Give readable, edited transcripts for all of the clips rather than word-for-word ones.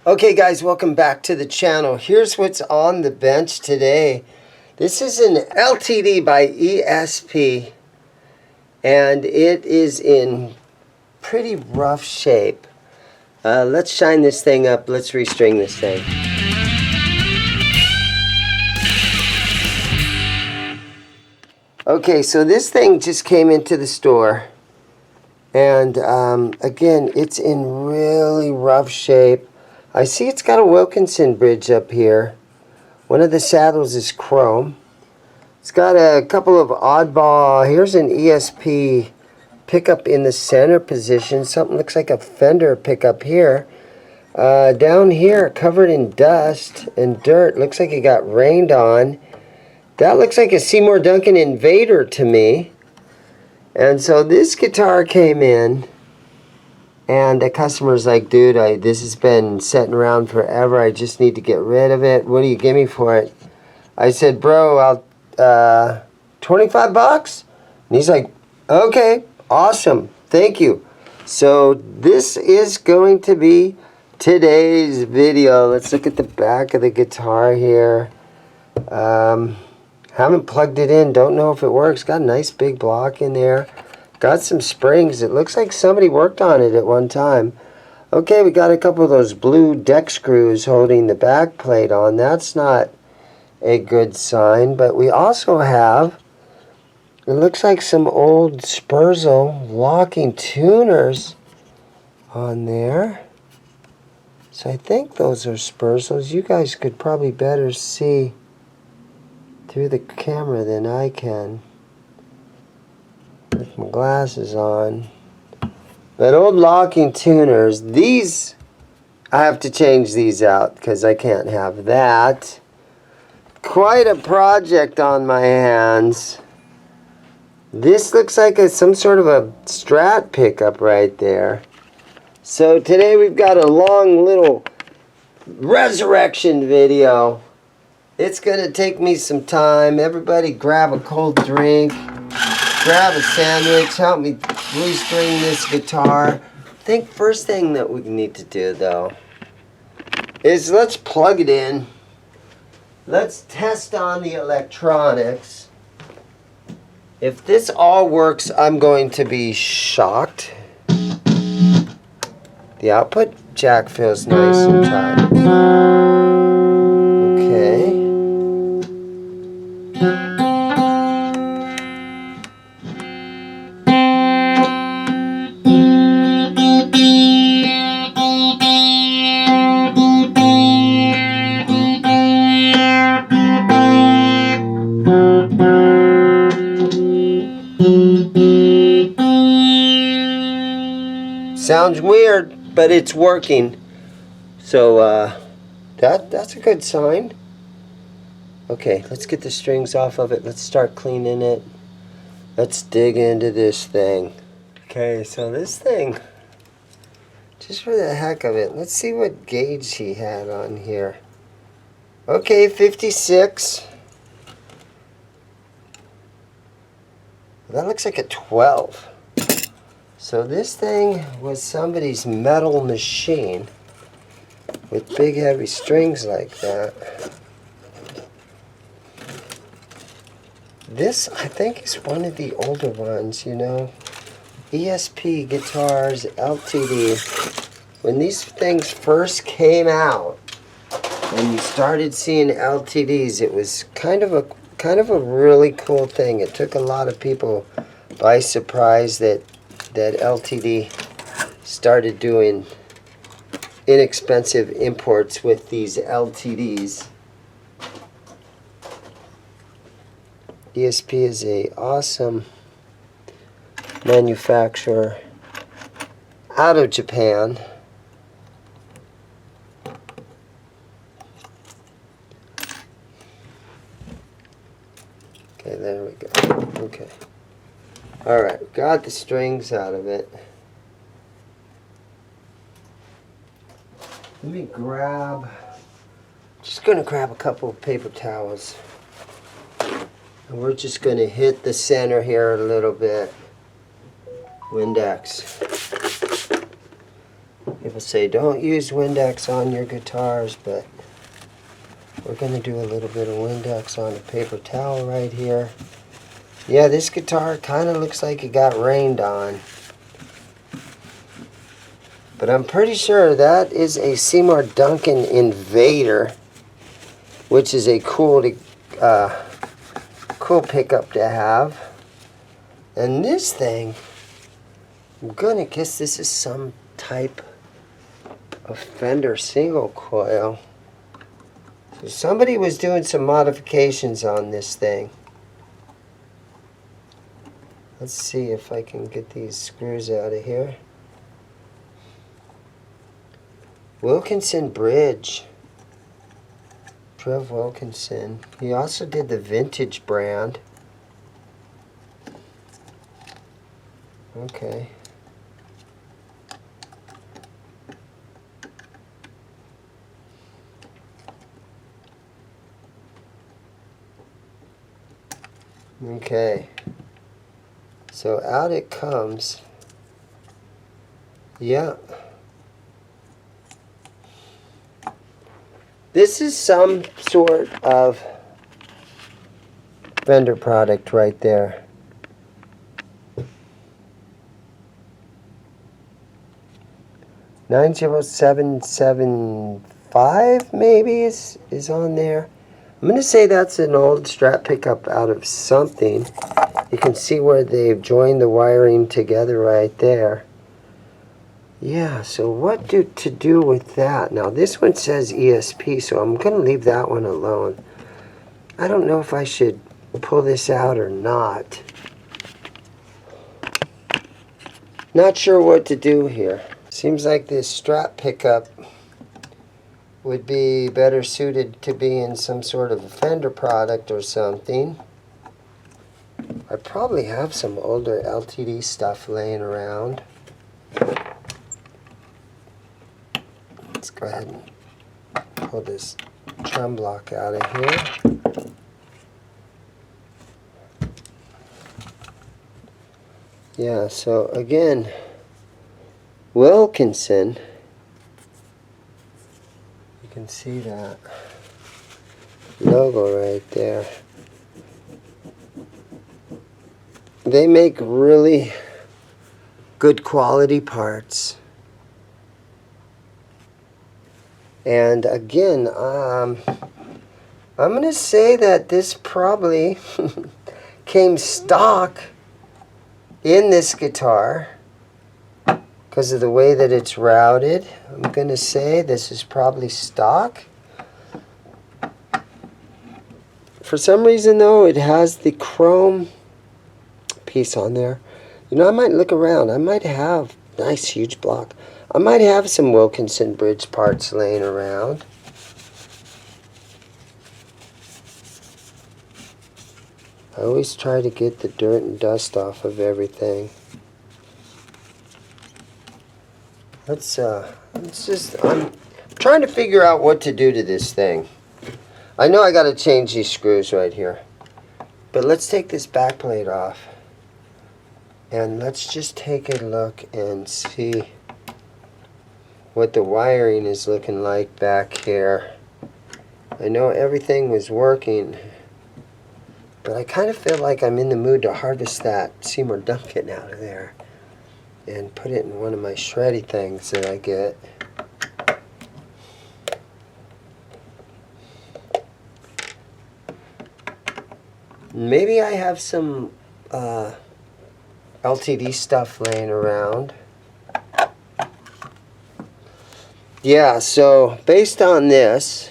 Okay guys, welcome back to the channel. Here's what's on the bench today. This is an LTD by ESP and it is in pretty rough shape. Let's shine this thing up. Let's restring this thing. Okay, so this thing just came into the store and again, it's in really rough shape. I see it's got a Wilkinson bridge up here. One of the saddles is chrome. It's got a couple of oddball. Here's an ESP pickup in the center position. Something looks like a fender pickup here. Down here, covered in dust and dirt. Looks like it got rained on. That looks like a Seymour Duncan Invader to me. And so this guitar came in. And the customer's like, dude, this has been sitting around forever. I just need to get rid of it. What do you give me for it? I said, bro, I'll 25 bucks? And he's like, okay, awesome. Thank you. So this is going to be today's video. Let's look at the back of the guitar here. Haven't plugged it in. Don't know if it works. Got a nice big block in there. Got some springs. It looks like somebody worked on it at one time. Okay, we got a couple of those blue deck screws holding the back plate on. That's not a good sign. But we also have, it looks like some old Spurzl locking tuners on there. So I think those are Spurzls. You guys could probably better see through the camera than I can with my glasses on. But old locking tuners, these, I have to change these out because I can't have that. Quite a project on my hands. This looks like some sort of a Strat pickup right there. So today we've got a long little resurrection video. It's gonna take me some time. Everybody grab a cold drink. Grab a sandwich, help me restring this guitar. I think first thing that we need to do though is let's plug it in. Let's test on the electronics. If this all works, I'm going to be shocked. The output jack feels nice and tight. Okay. Sounds weird, but it's working. So that's a good sign. Okay, let's get the strings off of it. Let's start cleaning it. Let's dig into this thing. Okay, so this thing, just for the heck of it, let's see what gauge he had on here. Okay, 56. That looks like a 12. So this thing was somebody's metal machine with big heavy strings like that. This, I think, is one of the older ones, you know. ESP guitars, LTD. When these things first came out and you started seeing LTDs, it was kind of a really cool thing. It took a lot of people by surprise that LTD started doing inexpensive imports with these LTDs. ESP is a awesome manufacturer out of Japan. Okay, there we go. Okay. Alright, got the strings out of it. Let me just gonna grab a couple of paper towels. And we're just gonna hit the center here a little bit. Windex. People say don't use Windex on your guitars, but we're going to do a little bit of Windex on a paper towel right here. Yeah, this guitar kind of looks like it got rained on. But I'm pretty sure that is a Seymour Duncan Invader, which is a cool pickup to have. And this thing, I'm gonna guess this is some type of Fender single coil. So somebody was doing some modifications on this thing. Let's see if I can get these screws out of here. Wilkinson bridge. Trev Wilkinson. He also did the vintage brand. Okay. Okay. So out it comes. Yeah. This is some sort of Fender product right there. $90775 maybe is on there. I'm going to say that's an old Strat pickup out of something. You can see where they've joined the wiring together right there. Yeah, so what to do with that? Now this one says ESP, so I'm going to leave that one alone. I don't know if I should pull this out or not. Not sure what to do here. Seems like this Strat pickup would be better suited to be in some sort of a Fender product or something. I probably have some older LTD stuff laying around. Let's go ahead and pull this trim block out of here. Yeah, so again, Wilkinson, you can see that logo right there. They make really good quality parts. And again, I'm going to say that this probably came stock in this guitar because of the way that it's routed. I'm going to say this is probably stock. For some reason though, it has the chrome piece on there. You know, I might look around. I might have, nice huge block. I might have some Wilkinson bridge parts laying around. I always try to get the dirt and dust off of everything. I'm trying to figure out what to do to this thing. I know I got to change these screws right here. But let's take this back plate off. And let's just take a look and see what the wiring is looking like back here. I know everything was working, but I kind of feel like I'm in the mood to harvest that Seymour Duncan out of there and put it in one of my shreddy things that I get. Maybe I have some LTD stuff laying around. Yeah, so based on this,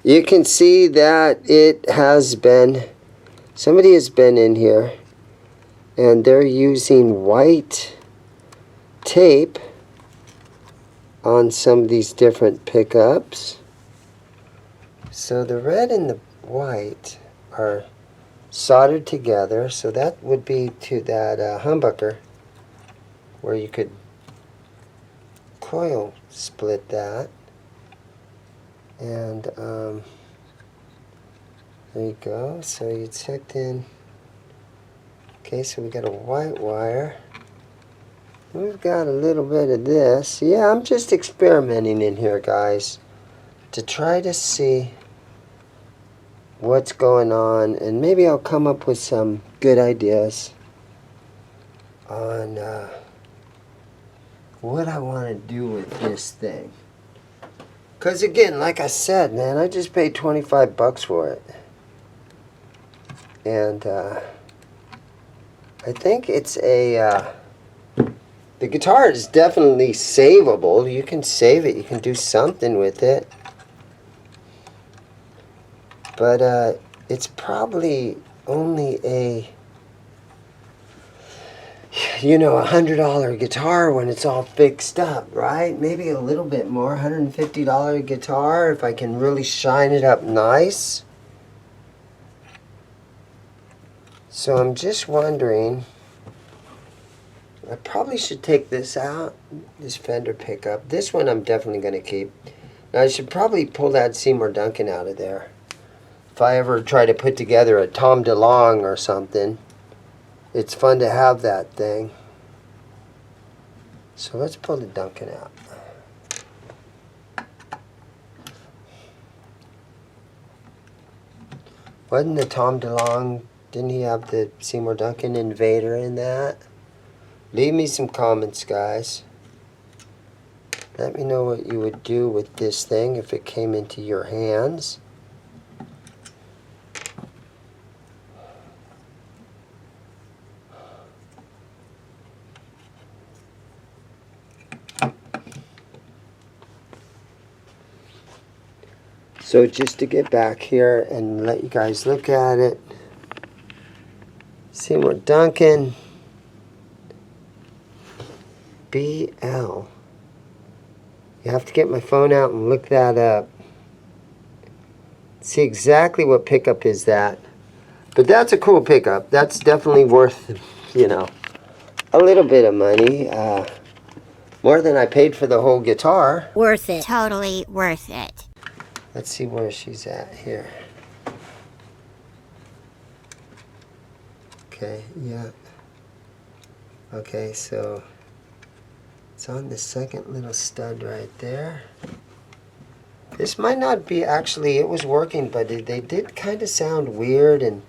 you can see that it has been, somebody has been in here and they're using white tape on some of these different pickups. So the red and the white are soldered together, so that would be to that humbucker where you could coil split that. And there you go. So you checked in. Okay, so we got a white wire We've got a little bit of this. Yeah, I'm just experimenting in here, guys, to try to see what's going on, and maybe I'll come up with some good ideas on what I want to do with this thing. Because again, like I said, man, I just paid 25 bucks for it. And I think it's a... the guitar is definitely savable. You can save it. You can do something with it. But it's probably only a, $100 guitar when it's all fixed up, right? Maybe a little bit more, $150 guitar if I can really shine it up nice. So I'm just wondering, I probably should take this out, this Fender pickup. This one I'm definitely going to keep. Now I should probably pull that Seymour Duncan out of there. If I ever try to put together a Tom DeLonge or something, it's fun to have that thing. So let's pull the Duncan out. Wasn't the Tom DeLonge, didn't he have the Seymour Duncan Invader in that? Leave me some comments, guys. Let me know what you would do with this thing if it came into your hands. So just to get back here and let you guys look at it. Seymour Duncan. BL. You have to get my phone out and look that up. See exactly what pickup is that. But that's a cool pickup. That's definitely worth, a little bit of money. More than I paid for the whole guitar. Worth it. Totally worth it. Let's see where she's at here. Okay, yeah. Okay, so it's on the second little stud right there. This might not be actually, it was working, but they did kind of sound weird and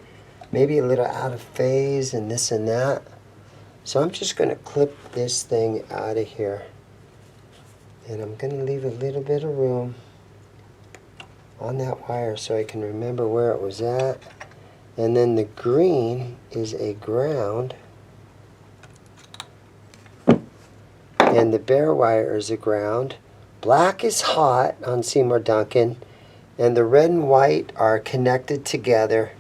maybe a little out of phase and this and that. So I'm just going to clip this thing out of here. And I'm going to leave a little bit of room on that wire so I can remember where it was at. And then the green is a ground. And the bare wire is a ground. Black is hot on Seymour Duncan. And the red and white are connected together.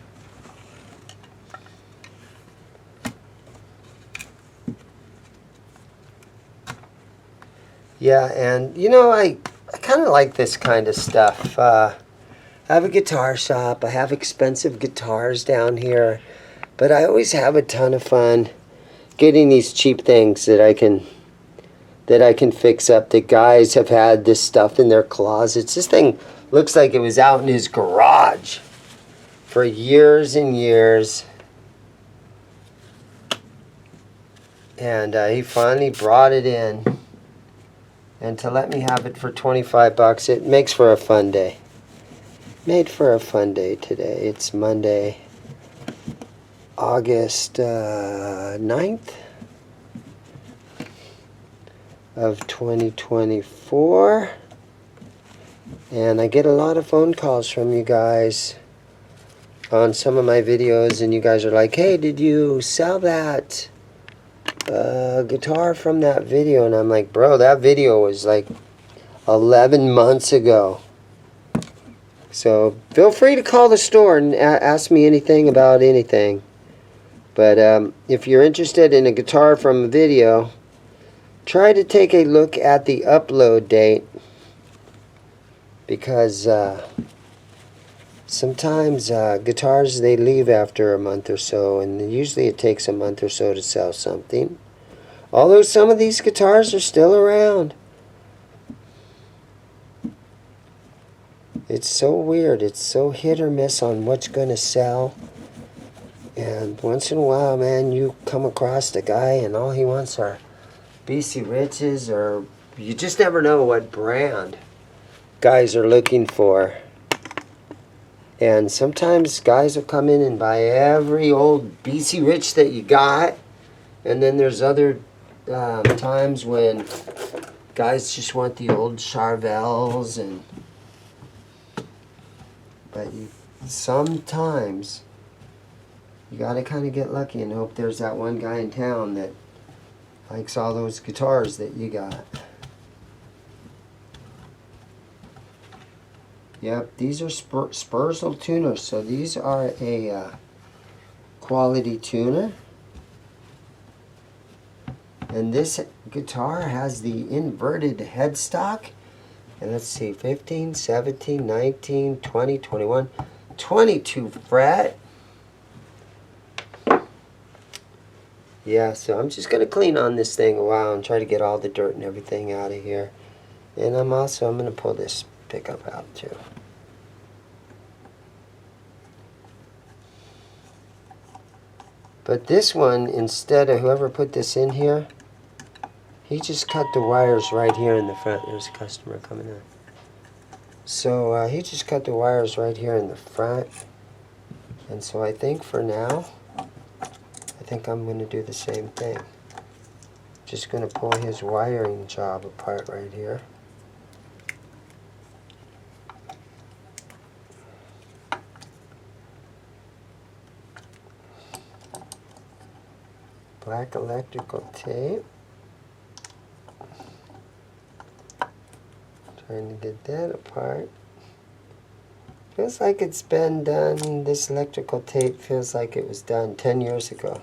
Yeah, and I kind of like this kind of stuff. I have a guitar shop. I have expensive guitars down here. But I always have a ton of fun getting these cheap things that I can fix up. The guys have had this stuff in their closets. This thing looks like it was out in his garage for years and years. And he finally brought it in. And to let me have it for 25 bucks, it makes for a fun day. Made for a fun day today. It's Monday, August 9th of 2024. And I get a lot of phone calls from you guys on some of my videos, and you guys are like, hey, did you sell that guitar from that video? And I'm like, bro, that video was like 11 months ago. So feel free to call the store and ask me anything about anything. But if you're interested in a guitar from a video, try to take a look at the upload date, because sometimes guitars, they leave after a month or so, and usually it takes a month or so to sell something. Although some of these guitars are still around. It's so weird. It's so hit or miss on what's going to sell. And once in a while, man, you come across a guy and all he wants are BC Riches, or you just never know what brand guys are looking for. And sometimes guys will come in and buy every old BC Rich that you got. And then there's other times when guys just want the old Charvels. But sometimes you got to kind of get lucky and hope there's that one guy in town that likes all those guitars that you got. Yep, these are Spursel tuners, so these are a quality tuner. And this guitar has the inverted headstock. And let's see, 15, 17, 19, 20, 21, 22 fret. Yeah, so I'm just going to clean on this thing a while and try to get all the dirt and everything out of here. And I'm going to pull this pickup out too. But this one, instead of whoever put this in here, he just cut the wires right here in the front. There's a customer coming in. So he just cut the wires right here in the front. And so I think for now, I think I'm going to do the same thing. Just going to pull his wiring job apart right here. Black electrical tape. Trying to get that apart. Feels like it's been done, this electrical tape feels like it was done 10 years ago.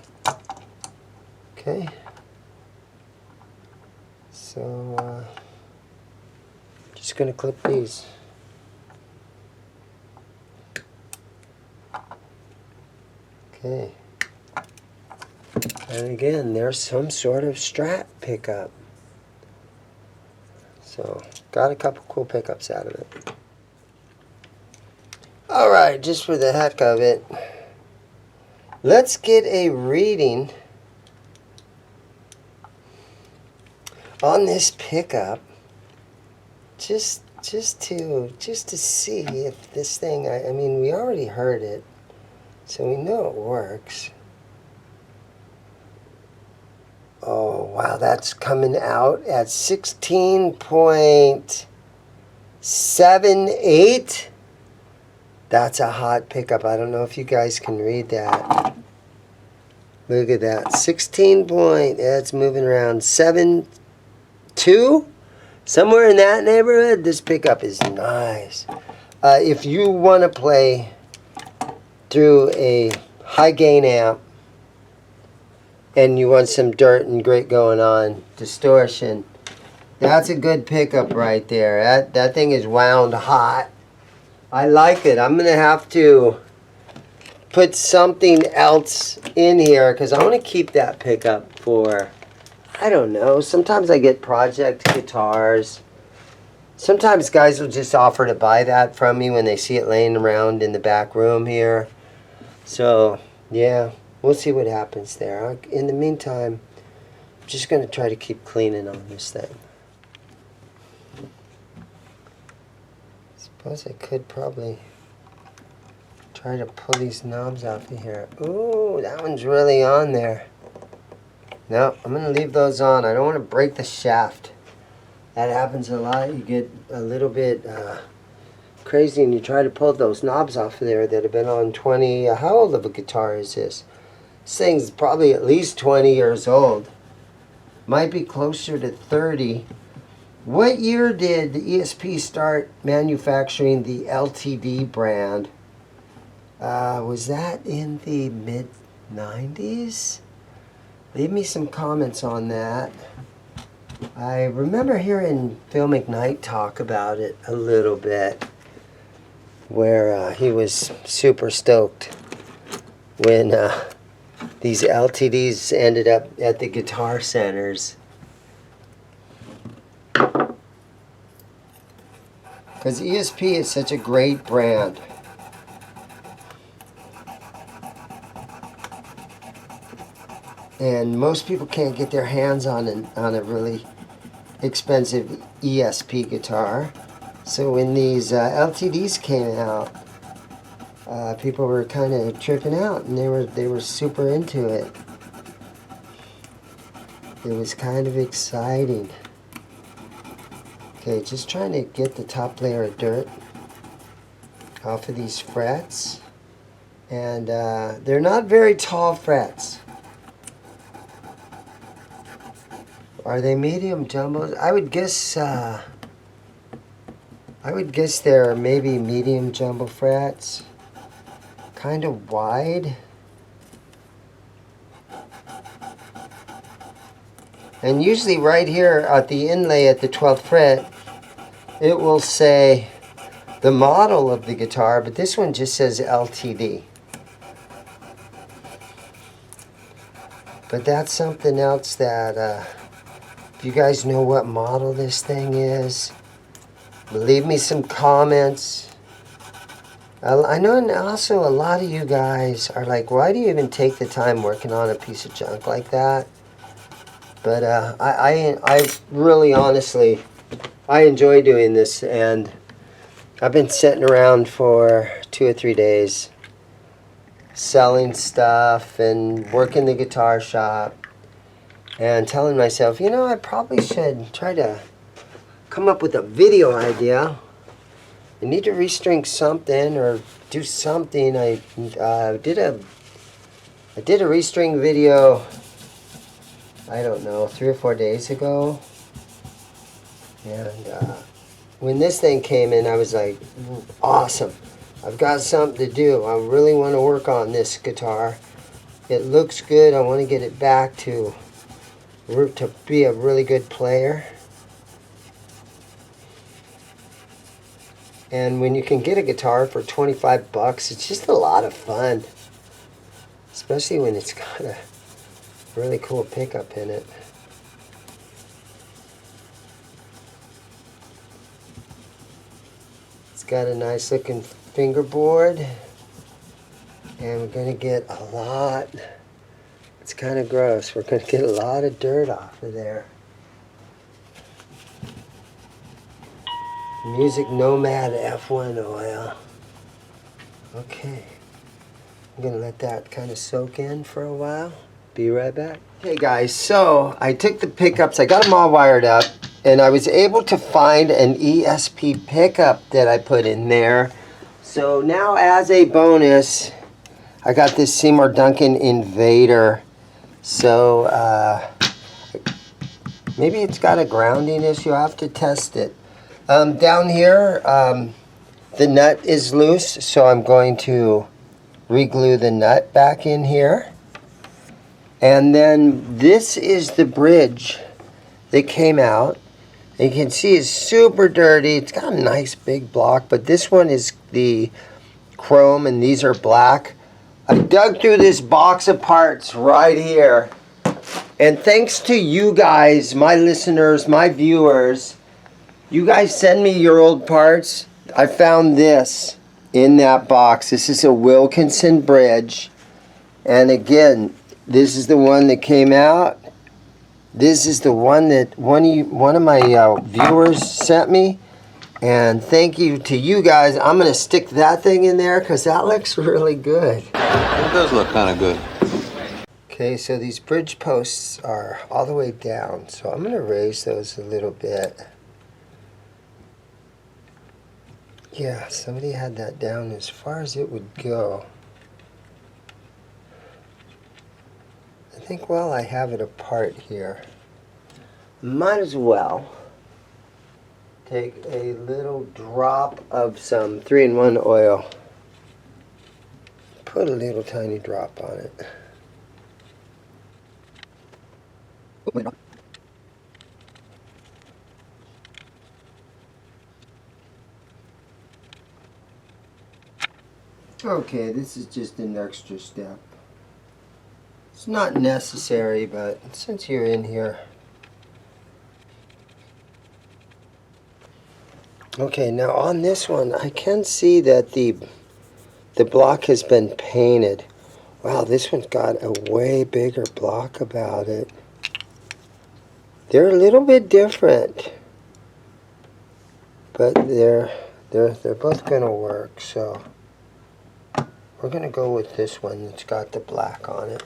Okay. So, just going to clip these. Okay. And again, there's some sort of Strat pickup. So, got a couple cool pickups out of it. Alright, just for the heck of it, let's get a reading on this pickup just to see if this thing, I mean, we already heard it, so we know it works. Oh, wow, that's coming out at 16.78. That's a hot pickup. I don't know if you guys can read that. Look at that. 16 point. It's moving around 7.2. Somewhere in that neighborhood. This pickup is nice. If you want to play through a high gain amp and you want some dirt and grit going on, distortion, that's a good pickup right there. That thing is wound hot. I like it. I'm going to have to put something else in here because I want to keep that pickup for, I don't know, sometimes I get project guitars. Sometimes guys will just offer to buy that from me when they see it laying around in the back room here. So, yeah, we'll see what happens there. In the meantime, I'm just going to try to keep cleaning on this thing. I suppose I could probably try to pull these knobs off of here. Ooh, that one's really on there. No, I'm going to leave those on. I don't want to break the shaft. That happens a lot. You get a little bit crazy and you try to pull those knobs off of there that have been on 20. How old of a guitar is this? This thing's probably at least 20 years old. Might be closer to 30. What year did the ESP start manufacturing the LTD brand? Was that in the mid-90s? Leave me some comments on that. I remember hearing Phil McKnight talk about it a little bit, where he was super stoked when these LTDs ended up at the guitar centers. Because ESP is such a great brand. And most people can't get their hands on a really expensive ESP guitar. So when these LTDs came out, people were kind of tripping out, and they were super into it. It was kind of exciting. Okay, just trying to get the top layer of dirt off of these frets. And they're not very tall frets. Are they medium jumbos? I would guess they're maybe medium jumbo frets. Kind of wide. And usually right here at the inlay at the 12th fret, it will say the model of the guitar, but this one just says LTD. But that's something else that, if you guys know what model this thing is, leave me some comments. I know, and also a lot of you guys are like, why do you even take the time working on a piece of junk like that? But I really, honestly, I enjoy doing this, and I've been sitting around for 2 or 3 days selling stuff and working the guitar shop and telling myself, you know, I probably should try to come up with a video idea. I need to restring something or do something. I did a restring video, I don't know, 3 or 4 days ago. And when this thing came in, I was like, awesome. I've got something to do. I really want to work on this guitar. It looks good. I want to get it back to be a really good player. And when you can get a guitar for 25 bucks, it's just a lot of fun. Especially when it's got a really cool pickup in it. It's got a nice looking fingerboard. And we're going to get a lot, it's kind of gross, we're going to get a lot of dirt off of there. Music Nomad F1 oil. Okay. I'm going to let that kind of soak in for a while. Be right back. Okay guys, so I took the pickups, I got them all wired up, and I was able to find an ESP pickup that I put in there. So now as a bonus, I got this Seymour Duncan Invader. So maybe it's got a grounding issue. I'll have to test it. Down here, the nut is loose, so I'm going to re-glue the nut back in here. And then this is the bridge that came out. You can see it's super dirty. It's got a nice big block, but this one is the chrome and these are black. I dug through this box of parts right here. And thanks to you guys, my listeners, my viewers, you guys send me your old parts. I found this in that box. This is a Wilkinson bridge. And again, this is the one that came out. This is the one that one of my viewers sent me. And thank you to you guys. I'm going to stick that thing in there because that looks really good. It does look kind of good. Okay, so these bridge posts are all the way down. So I'm going to raise those a little bit. Yeah, somebody had that down as far as it would go. I think while I have it apart here, might as well take a little drop of some 3-in-1 oil. Put a little tiny drop on it. Okay, this is just an extra step. It's not necessary, but since you're in here. Okay, now on this one, I can see that the block has been painted. Wow, this one's got a way bigger block about it. They're a little bit different, but they're both gonna work. So we're gonna go with this one that's got the black on it.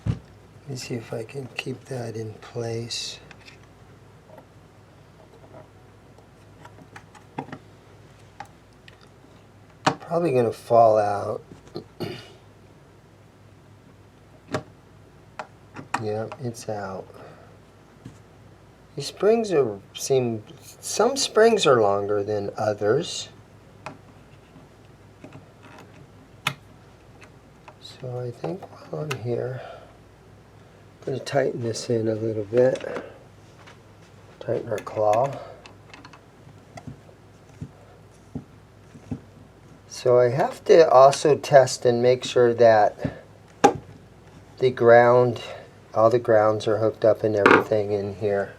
Let me see if I can keep that in place. Probably gonna fall out. Yep, it's out. These springs some springs are longer than others. So I think while I'm here, I'm going to tighten this in a little bit. Tighten our claw. So I have to also test and make sure that the ground, all the grounds are hooked up and everything in here.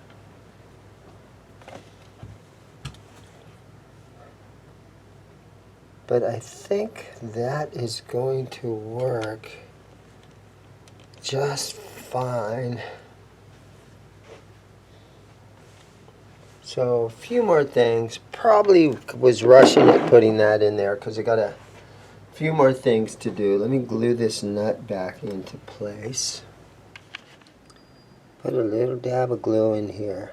But I think that is going to work just fine. So a few more things. Probably was rushing it putting that in there because I got a few more things to do. Let me glue this nut back into place. Put a little dab of glue in here.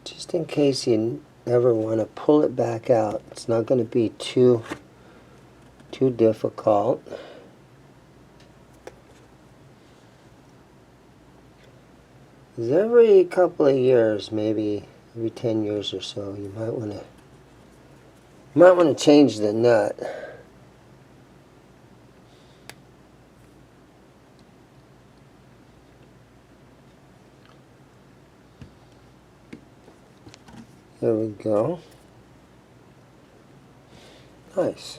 Just in case you ever want to pull it back out. It's not going to be too difficult. Because every couple of years, maybe every 10 years or so, you might want to change the nut. There we go. Nice.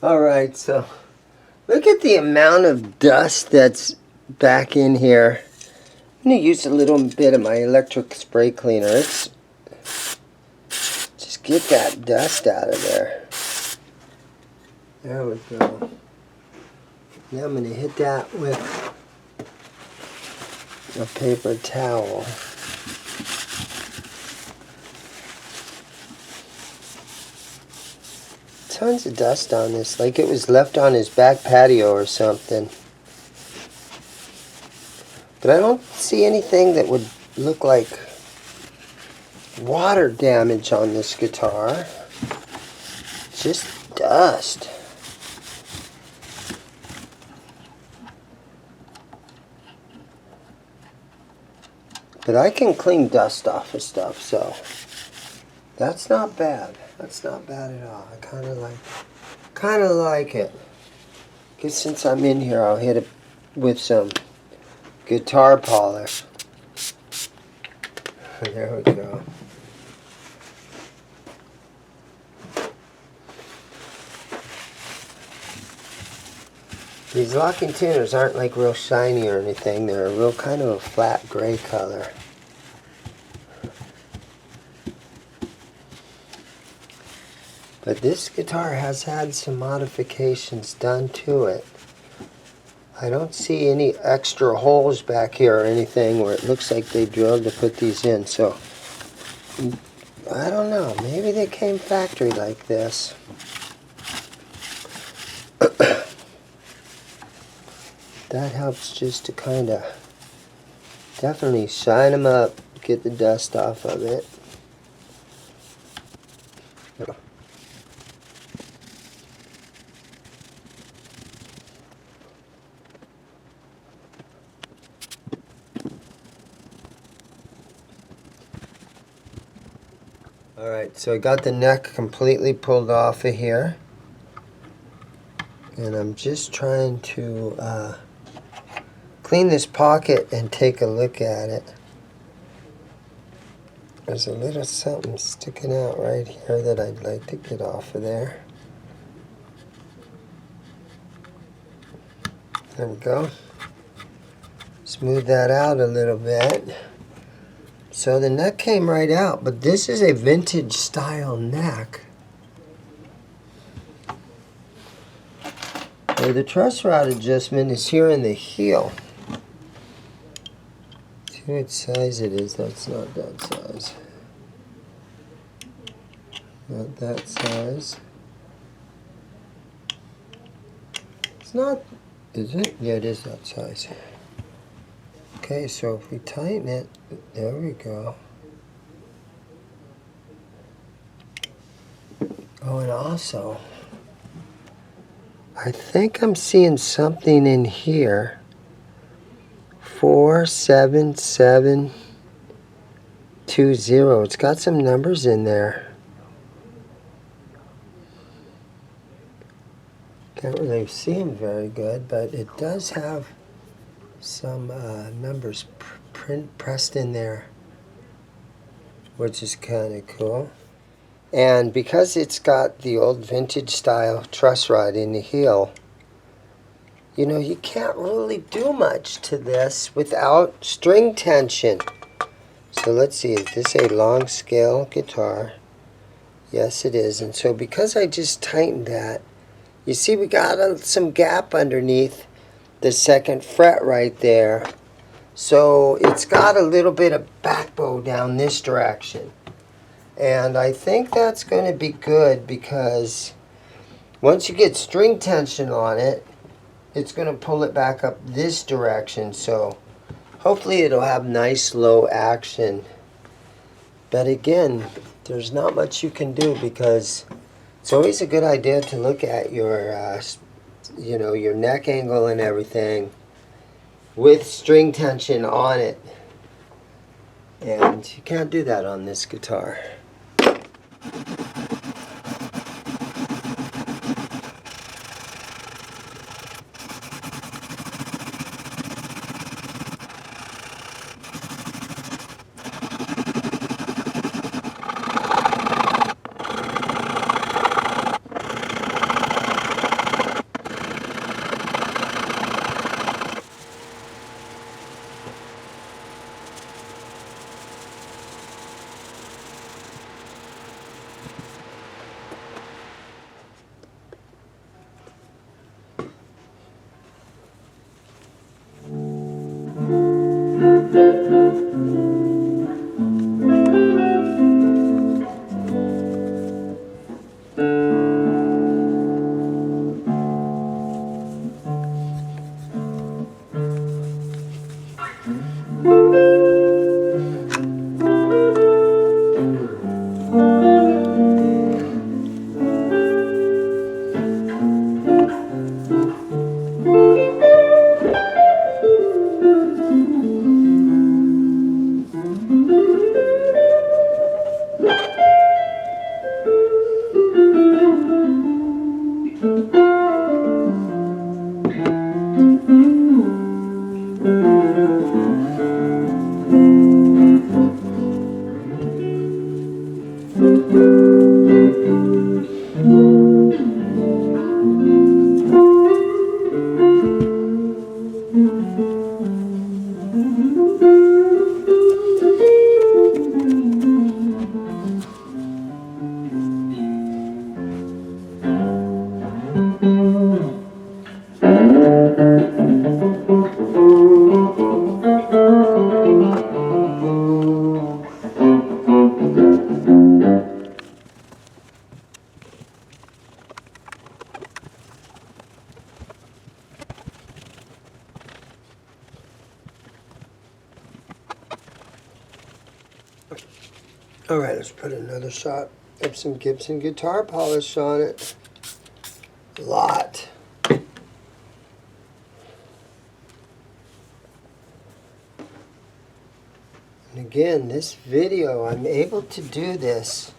Alright, so look at the amount of dust that's back in here. I'm going to use a little bit of my electric spray cleaner. Just get that dust out of there. There we go. Now I'm going to hit that with a paper towel. Tons of dust on this, like it was left on his back patio or something. But I don't see anything that would look like water damage on this guitar. Just dust. But I can clean dust off of stuff, so that's not bad. That's not bad at all. I kind of like it. Guess since I'm in here, I'll hit it with some guitar polish. There we go. These locking tuners aren't like real shiny or anything. They're a real kind of a flat gray color. But this guitar has had some modifications done to it. I don't see any extra holes back here or anything where it looks like they drilled to put these in. So, I don't know. Maybe they came factory like this. That helps just to kind of definitely shine them up, get the dust off of it. Alright, so I got the neck completely pulled off of here. And I'm just trying to clean this pocket and take a look at it. There's a little something sticking out right here that I'd like to get off of there. There we go. Smooth that out a little bit. So the neck came right out, but this is a vintage style neck. Where the truss rod adjustment is here in the heel. See what size it is. That's not that size. Not that size. It's not, is it? Yeah, it is that size. Okay, so if we tighten it, there we go. Oh, and also, I think I'm seeing something in here. 47720. It's got some numbers in there. Can't really see them very good, but it does have some numbers pressed in there, which is kind of cool. And because it's got the old vintage style truss rod in the heel, you know, you can't really do much to this without string tension. So let's see, is this a long scale guitar? Yes, it is. And so because I just tightened that, you see we got some gap underneath the second fret right there. So it's got a little bit of back bow down this direction. And I think that's going to be good because once you get string tension on it, it's going to pull it back up this direction. So hopefully it'll have nice low action. But again, there's not much you can do because it's always a good idea to look at your, you know, your neck angle and everything with string tension on it. And you can't do that on this guitar. Alright, let's put another shot of some Gibson guitar polish on it. A lot. And again, this video, I'm able to do this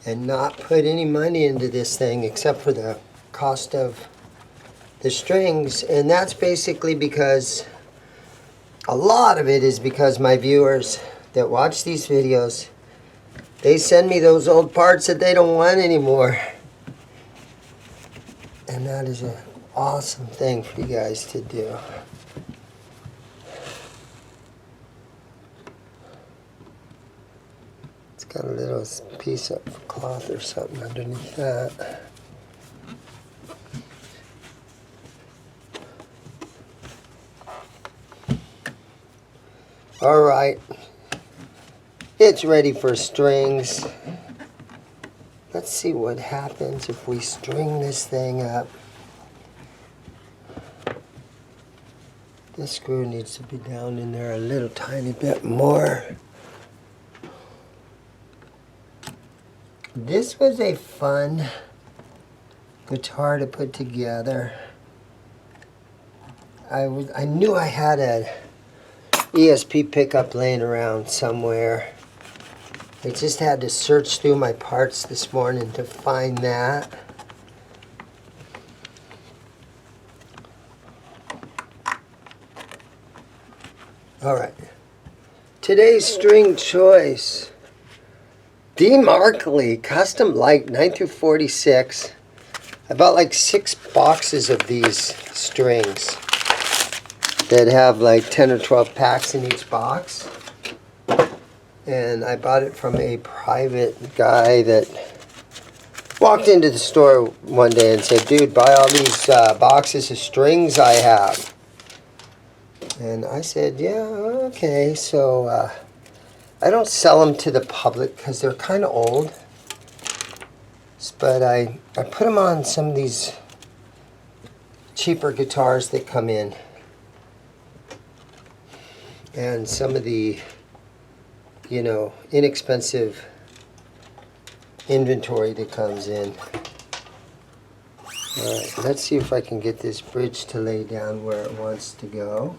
and not put any money into this thing except for the cost of the strings. And that's basically because, a lot of it is because my viewers that watch these videos, they send me those old parts that they don't want anymore. And that is an awesome thing for you guys to do. It's got a little piece of cloth or something underneath that. All right, it's ready for strings. Let's see what happens if we string this thing up. This screw needs to be down in there a little tiny bit more. This was a fun guitar to put together. I knew I had a ESP pickup laying around somewhere. I just had to search through my parts this morning to find that. All right. Today's string choice. Dean Markley, Custom Light 9246. I bought like 6 boxes of these strings that have like 10 or 12 packs in each box. And I bought it from a private guy that walked into the store one day and said, dude, buy all these boxes of strings I have. And I said, yeah, okay. So I don't sell them to the public because they're kind of old. But I put them on some of these cheaper guitars that come in. And some of the, you know, inexpensive inventory that comes in. All right, let's see if I can get this bridge to lay down where it wants to go.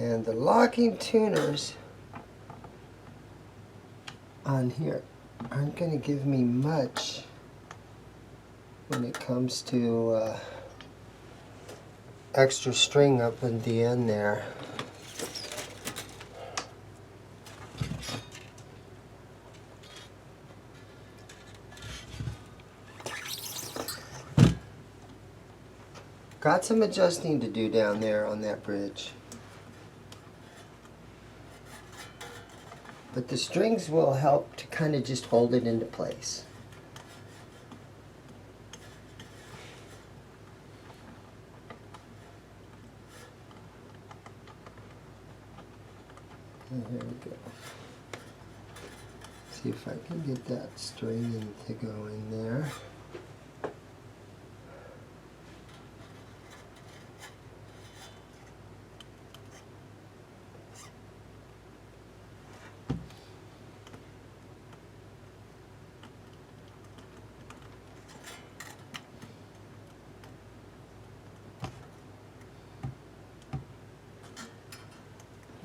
And the locking tuners on here aren't going to give me much when it comes to extra string up at the end there. Got some adjusting to do down there on that bridge. But the strings will help to kind of just hold it into place. And here we go. See if I can get that string to go in there.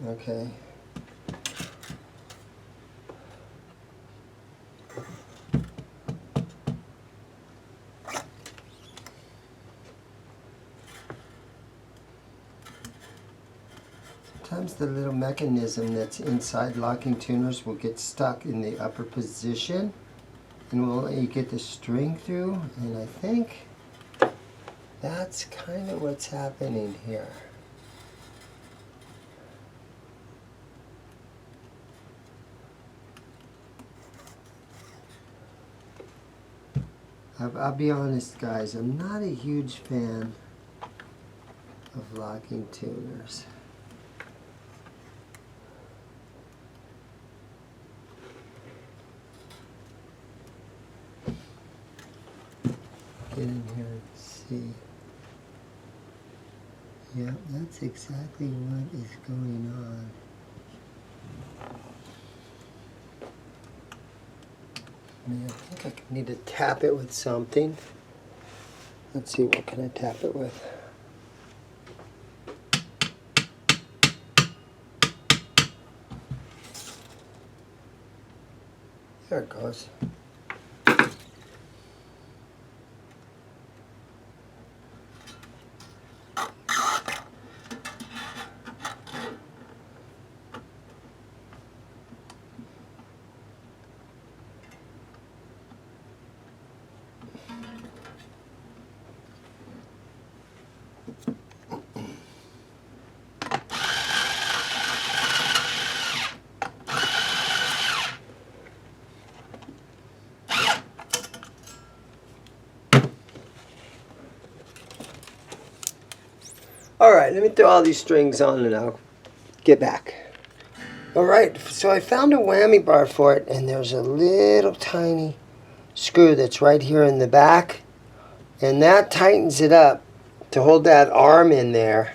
Okay. Sometimes the little mechanism that's inside locking tuners will get stuck in the upper position and will let you get the string through, and I think that's kind of what's happening here. I'll be honest, guys, I'm not a huge fan of locking tuners. Get in here and see. Yep, that's exactly what is going on. I think I need to tap it with something. Let's see, what can I tap it with? There it goes. Alright, let me throw all these strings on and I'll get back. Alright, so I found a whammy bar for it, and there's a little tiny screw that's right here in the back, and that tightens it up to hold that arm in there.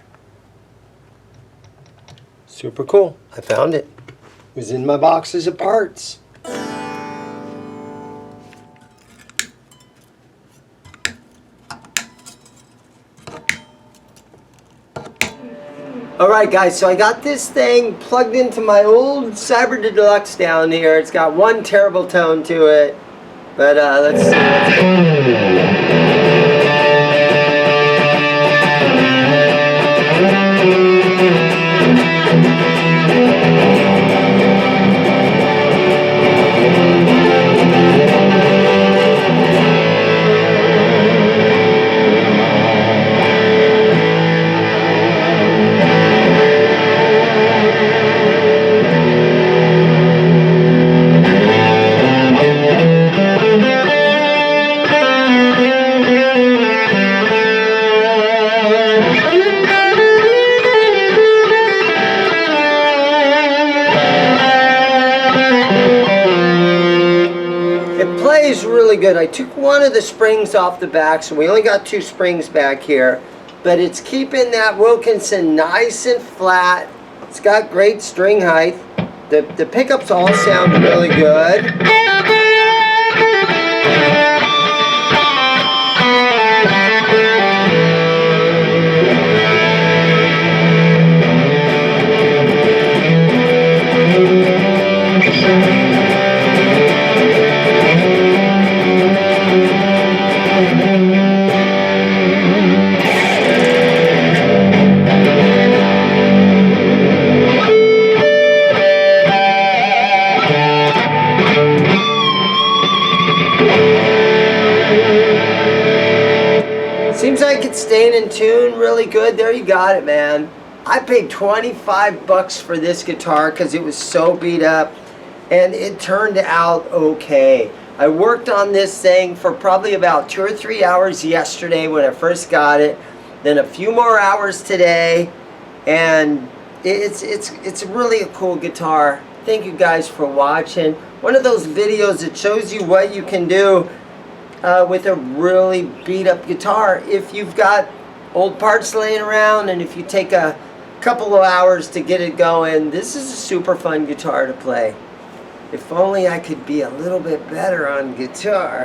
Super cool. I found it. It was in my boxes of parts. Alright guys, so I got this thing plugged into my old Cyber Deluxe down here. It's got one terrible tone to it, but let's see. Plays really good. I took one of the springs off the back, so we only got 2 springs back here, but it's keeping that Wilkinson nice and flat. It's got great string height. The pickups all sound really good. Seems like it's staying in tune really good. There, you got it, man. I paid 25 bucks for this guitar because it was so beat up, and it turned out okay. I worked on this thing for probably about 2 or 3 hours yesterday when I first got it, then a few more hours today, and it's really a cool guitar. Thank you guys for watching. One of those videos that shows you what you can do with a really beat up guitar if you've got old parts laying around, and if you take a couple of hours to get it going. This is a super fun guitar to play. If only I could be a little bit better on guitar.